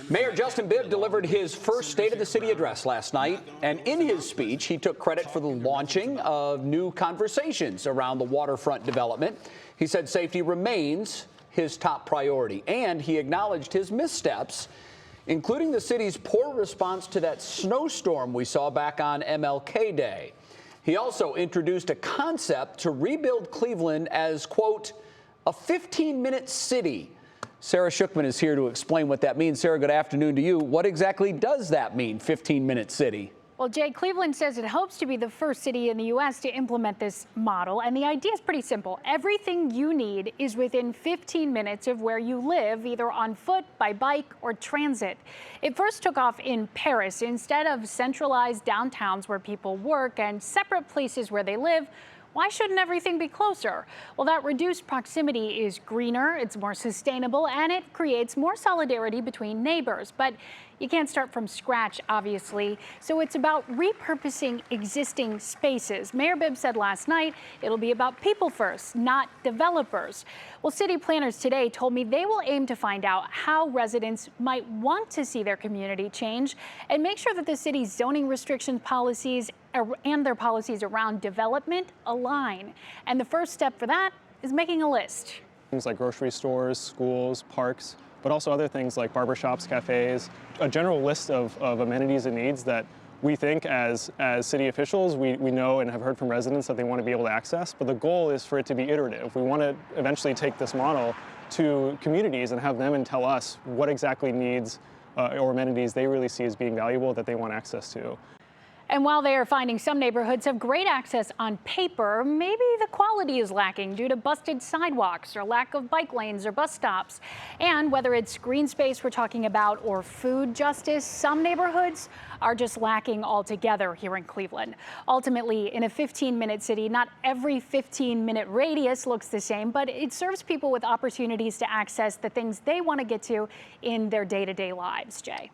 Mayor Justin Bibb delivered his first State of the City address last night, and in his speech, he took credit for the launching of new conversations around the waterfront development. He said safety remains his top priority, and he acknowledged his missteps, including the city's poor response to that snowstorm we saw back on MLK Day. He also introduced a concept to rebuild Cleveland as, quote, a 15-minute city. Sarah Shookman is here to explain what that means. Sarah, good afternoon to you. What exactly does that mean, 15-minute city? Well, Jay, Cleveland says it hopes to be the first city in the U.S. to implement this model. And the idea is pretty simple. Everything you need is within 15 minutes of where you live, either on foot, by bike, or transit. It first took off in Paris. Instead of centralized downtowns where people work and separate places where they live, why shouldn't everything be closer? Well, that reduced proximity is greener, it's more sustainable, and it creates more solidarity between neighbors. But you can't start from scratch, obviously. So it's about repurposing existing spaces. Mayor Bibb said last night it'll be about people first, not developers. Well, city planners today told me they will aim to find out how residents might want to see their community change and make sure that the city's zoning restriction policies and their policies around development align. And the first step for that is making a list. Things like grocery stores, schools, parks, but also other things like barbershops, cafes, a general list of amenities and needs that we think as city officials, we know and have heard from residents that they want to be able to access. But the goal is for it to be iterative. We want to eventually take this model to communities and have them tell us what exactly needs or amenities they really see as being valuable that they want access to. And while they are finding some neighborhoods have great access on paper, maybe the quality is lacking due to busted sidewalks or lack of bike lanes or bus stops. And whether it's green space we're talking about or food justice, some neighborhoods are just lacking altogether here in Cleveland. Ultimately, in a 15-minute city, not every 15-minute radius looks the same, but it serves people with opportunities to access the things they want to get to in their day-to-day lives, Jay.